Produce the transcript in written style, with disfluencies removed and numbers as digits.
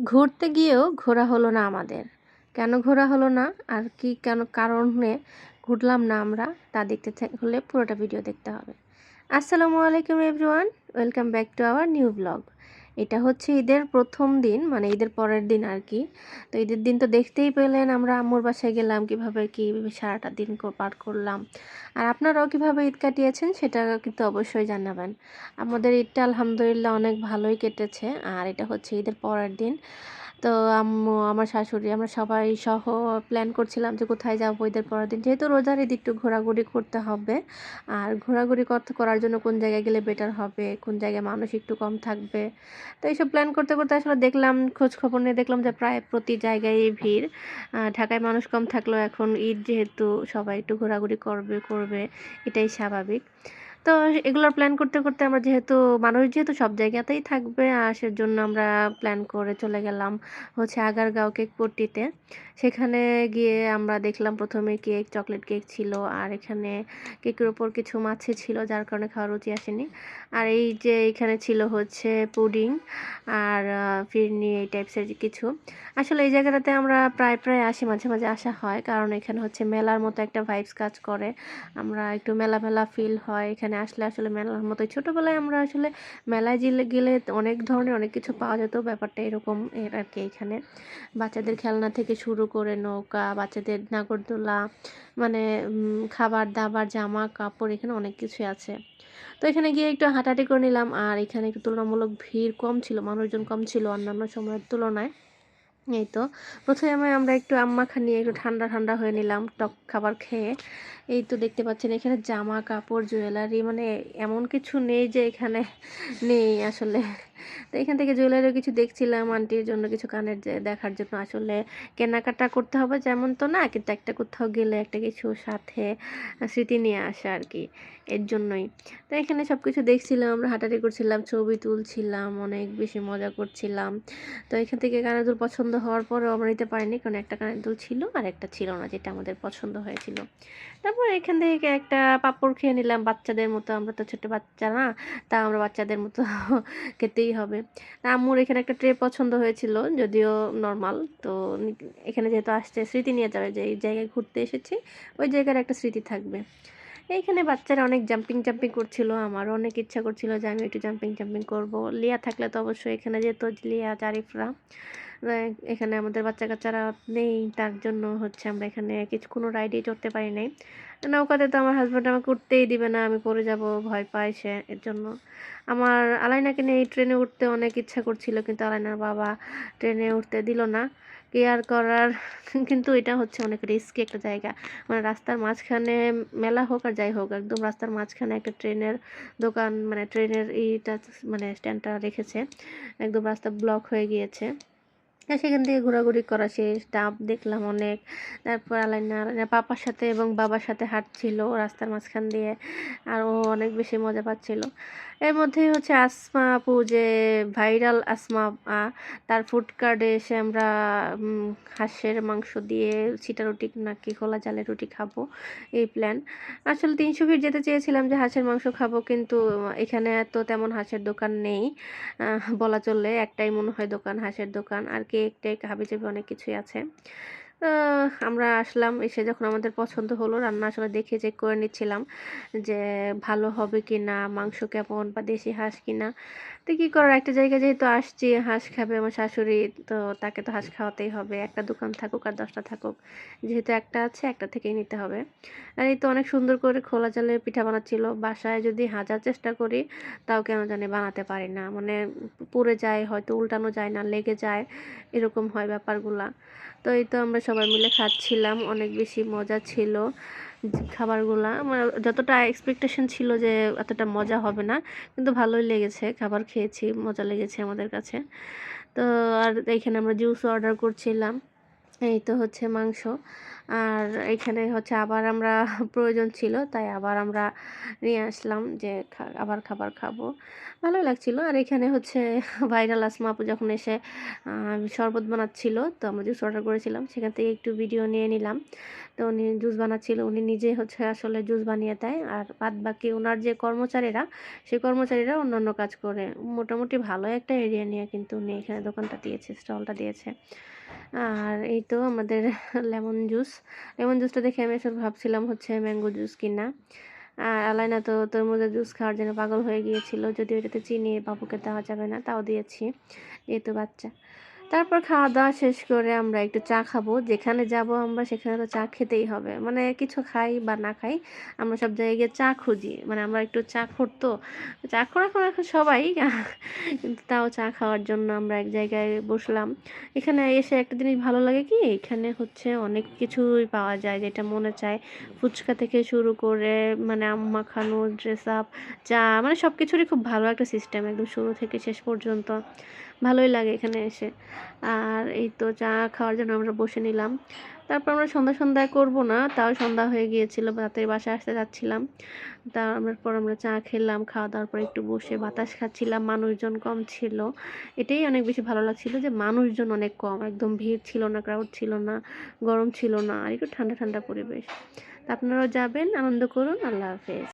ঘুরতে গিয়েও ঘোরা হলো না আমাদের। কেন ঘোরা হলো না আর কি কেন কারণে ঘুরলাম না আমরা তা দেখতে হলে পুরোটা ভিডিও দেখতে হবে। আসসালামু আলাইকুম everyone, welcome back to our new blog. এটা হচ্ছে ঈদের প্রথম দিন, মানে ঈদের পরের দিন আর কি। তো ঈদের দিন তো দেখতেই পেলেন আমরা আম্মুর বাসায় গেলাম, কিভাবে কি সারাটা দিন পার করলাম। আর আপনারাও কিভাবে ঈদ কাটিয়েছেন সেটা কিন্তু অবশ্যই জানাবেন। আমাদের ঈদটা আলহামদুলিল্লাহ অনেক ভালোই কেটেছে। আর এটা হচ্ছে ঈদের পরের দিন। তো আম্মু, আমার শাশুড়ি, আমরা সবাই সহ প্ল্যান করছিলাম যে কোথায় যাবো ঈদের পরের দিন। যেহেতু রোজার ঈদ একটু ঘোরাঘুরি করতে হবে। আর ঘোরাঘুরি করার জন্য কোন জায়গায় গেলে বেটার হবে, কোন জায়গায় মানুষ একটু কম থাকবে। তো এইসব প্ল্যান করতে করতে আসলে দেখলাম, খোঁজ খবর নিয়ে দেখলাম যে প্রায় প্রতি জায়গায় ভিড়। ঢাকায় মানুষ কম থাকলেও এখন ঈদ যেহেতু সবাই একটু ঘোরাঘুরি করবে, এটাই স্বাভাবিক। তো এগুলোর প্ল্যান করতে করতে আমরা মানুষ যেহেতু সব জায়গাতেই থাকবে, সেজন্য আমরা প্ল্যান করে চলে গেলাম হচ্ছে আগারগাঁও কেক পট্টিতে। সেখানে গিয়ে আমরা দেখলাম প্রথমে চকলেট কেক ছিল, আর এখানে কেকের ওপর কিছু মাছি ছিল যার কারণে খাওয়ার রুচি আসেনি। আর এই যে এখানে ছিল হচ্ছে পুডিং আর ফিরনি, এই টাইপসের কিছু। আসলে এই জায়গাটাতে আমরা প্রায় প্রায় আসি, মাঝে মাঝে আসা হয়, কারণ এখানে হচ্ছে মেলার মতো একটা ভাইবস কাজ করে। আমরা একটু মেলা মেলা ফিল হয় এখানে আসলে। আসলে মেলার মতোই ছোটোবেলায় আমরা আসলে মেলায় গেলে অনেক ধরনের অনেক কিছু পাওয়া যেত, ব্যাপারটা এরকম এর আর কি। এখানে বাচ্চাদের খেলনা থেকে শুরু করে নৌকা, বাচ্চাদের নাগরদোলা, মানে খাবার দাবার, জামা কাপড়, এখানে অনেক কিছুই আছে। তো এখানে গিয়ে একটু হাঁটাহাঁটি করে নিলাম। আর এখানে একটু তুলনামূলক ভিড় কম ছিল, মানুষজন কম ছিল অন্যান্য সময়ের তুলনায়। এই তো প্রথমে আমরা একটু আম্মাখা নিয়ে একটু ঠান্ডা ঠান্ডা হয়ে নিলাম টক খাবার খেয়ে। এই তো দেখতে পাচ্ছেন এখানে জামা কাপড়, জুয়েলারি, মানে এমন কিছু নেই যে এখানে নেই আসলে। তো এখান থেকে জুয়েলারিও কিছু দেখছিলাম, আন্টির জন্য কিছু কানের যে দেখার জন্য। আসলে কেনাকাটা করতে হবে যেমন তো না, কিন্তু একটা কোথাও গেলে একটা কিছু সাথে স্মৃতি নিয়ে আসা আর কি, এর জন্যই। তো এখানে সব কিছু দেখছিলাম, আমরা হাঁটাহাঁটি করছিলাম, ছবি তুলছিলাম, অনেক বেশি মজা করছিলাম। তো এখান থেকে কানের দুল পছন্দ হওয়ার পরেও আমরা নিতে পারিনি, কারণ একটা কানের দুল ছিল আর একটা ছিল না, যেটা আমাদের পছন্দ হয়েছিল। তারপর এখান থেকে একটা পাঁপড় খেয়ে নিলাম বাচ্চাদের মতো, আমরা তো ছোট বাচ্চা না, তা আমরা বাচ্চাদের মতো খেতেই হবে। আম্মুর এখানে একটা ট্রে পছন্দ হয়েছিল, যদিও নর্মাল। তো এখানে যেহেতু আসছে, স্মৃতি নিয়ে যাবে, যে এই জায়গায় ঘুরতে এসেছি, ওই জায়গার একটা স্মৃতি থাকবে। এইখানে বাচ্চারা অনেক জাম্পিং করছিল, আমারও অনেক ইচ্ছা করছিল যে আমি একটু জাম্পিং করব। লিয়া থাকলে তো অবশ্যই, এখানে যেহেতু লিয়া জারিফরা, এখানে আমাদের বাচ্চা কাচ্চারা নেই, তার জন্য হচ্ছে আমরা এখানে কোনো রাইডই চড়তে পারি নাই। নৌকাতে তো আমার হাজব্যান্ড আমাকে উঠতেই দিবে না, আমি পড়ে যাব, ভয় পায় সে, এর জন্য। আমার আলাইনাকে নিয়ে এই ট্রেনে উঠতে অনেক ইচ্ছা করছিল, কিন্তু আলাইনার বাবা ট্রেনে উঠতে দিল না। কেয়ার করার কিন্তু এটা হচ্ছে অনেক রিস্কি একটা জায়গা, মানে রাস্তার মাঝখানে, মেলা হোক আর যাই হোক, একদম রাস্তার মাঝখানে একটা ট্রেনের দোকান, মানে ট্রেনের এইটা, মানে স্ট্যান্ডটা রেখেছে, একদম রাস্তা ব্লক হয়ে গিয়েছে। সেখান থেকে ঘোরাঘুরি করা শেষ, ডাব দেখলাম অনেক। তারপর আলাইনা পাপার সাথে এবং বাবার সাথে হাঁটছিল রাস্তার মাঝখান দিয়ে, আর ও অনেক বেশি মজা পাচ্ছিল। এর মধ্যেই হচ্ছে আসমা আপু, যে ভাইরাল আসমা তার ফুড কার্টে এসে আমরা হাঁসের মাংস দিয়ে ছিটা রুটি নাকি খোলা চালের রুটি খাবো, এই প্ল্যান। আসলে 300 ফিট যেতে চেয়েছিলাম যে হাঁসের মাংস খাবো, কিন্তু এখানে তো তেমন হাঁসের দোকান নেই বলা চলে, একটাই মনে হয় দোকান, হাঁসের দোকান। আর কেক টেক হাবিজাবি অনেক কিছুই আছে। আমরা আসলাম, এসে যখন আমাদের পছন্দ হলো, রান্না আসলে দেখে চেক করে নিচ্ছিলাম যে ভালো হবে কি না, মাংস কেমন, বা দেশি হাঁস কিনা। তো কী করার, একটা জায়গায় যেহেতু আসছি, হাঁস খাবে আমার শাশুড়ি, তো তাকে তো হাঁস খাওয়াতেই হবে, একটা দোকান থাকুক আর 10টা থাকুক, যেহেতু একটা আছে একটা থেকেই নিতে হবে। আর এই তো অনেক সুন্দর করে খোলা চালের পিঠা বানাচ্ছিল। বাসায় যদি হাজার চেষ্টা করি, তাও কেন জানি বানাতে পারি না, মানে পুড়ে যায়, হয়তো উল্টানো যায় না, লেগে যায়, এরকম হয় ব্যাপারগুলা। তো এই তো আমরা সবাই মিলে খাচ্ছিলাম, অনেক বেশি মজা ছিল খাবারগুলা। আমার যতটা এক্সপেকটেশন ছিল যে এতটা মজা হবে না, কিন্তু ভালোই লেগেছে, খাবার খেয়েছি, মজা লেগেছে আমাদের কাছে। তো আর এইখানে আমরা জুস অর্ডার করছিলাম। এই তো হচ্ছে মাংস, আর এখানে হচ্ছে আবার আমরা প্রয়োজন ছিল তাই আবার আমরা নিয়ে আসলাম যে আবার খাবার খাবো, ভালোই লাগছিল। আর এখানে হচ্ছে ভাইরাল আসমা আপু যখন এসে শরবত বানাচ্ছিল, তো আমরা জুস অর্ডার করেছিলাম, সেখান থেকে একটু ভিডিও নিয়ে নিলাম। তো উনি জুস বানাচ্ছিল, উনি নিজে হচ্ছে আসলে জুস বানিয়ে দেয়, আর বাদ বাকি ওনার যে কর্মচারীরা, সেই কর্মচারীরা অন্যান্য কাজ করে। মোটামুটি ভালো একটা এরিয়া নিয়ে কিন্তু উনি এখানে দোকানটা দিয়েছে, স্টলটা দিয়েছে। আর এই তো আমাদের লেমন জুসটা দেখে আমি আসলে ভাবছিলাম হচ্ছে ম্যাঙ্গো জুস কিনা। আর আলাইনা তো তরমুজের জুস খাওয়ার জন্য পাগল হয়ে গিয়েছিল, যদিও এটাতে চিনি বাবুকে দেওয়া যাবে না, তাও দিয়েছি, এই তো বাচ্চা। তারপর খাওয়া দাওয়া শেষ করে আমরা একটু চা খাবো, যেখানে যাব আমরা সেখানে তো চা খেতেই হবে, মানে কিছু খাই বা না খাই আমরা সব জায়গায় গিয়ে চা খুঁজি, মানে আমরা একটু চা তো চা খোর এখন সবাই কিন্তু তাও চা খাওয়ার জন্য আমরা এক জায়গায় বসলাম। এখানে এসে একটা জিনিস ভালো লাগে কি, এখানে হচ্ছে অনেক কিছুই পাওয়া যায় যেটা মনে চায়, ফুচকা থেকে শুরু করে মানে আম মাখানো, ড্রেস আপ, চা, মানে সব কিছুরই খুব ভালো একটা সিস্টেম, একদম শুরু থেকে শেষ পর্যন্ত ভালোই লাগে এখানে এসে। আর এই তো চা খাওয়ার জন্য আমরা বসে নিলাম। তারপর আমরা সন্ধ্যা করব না, তাও সন্ধ্যা হয়ে গিয়েছিল, রাতের বাসায় আসতে যাচ্ছিলাম। তারপর আমরা চা খেলাম, খাওয়া দাওয়ার পর একটু বসে বাতাস খাচ্ছিলাম, মানুষজন কম ছিল, এটাই অনেক বেশি ভালো লাগছিল যে মানুষজন অনেক কম, একদম ভিড় ছিল না, ক্রাউড ছিল না, গরম ছিল না, আর একটু ঠান্ডা ঠান্ডা পরিবেশ। তা আপনারাও যাবেন, আনন্দ করুন। আল্লাহ হাফেজ।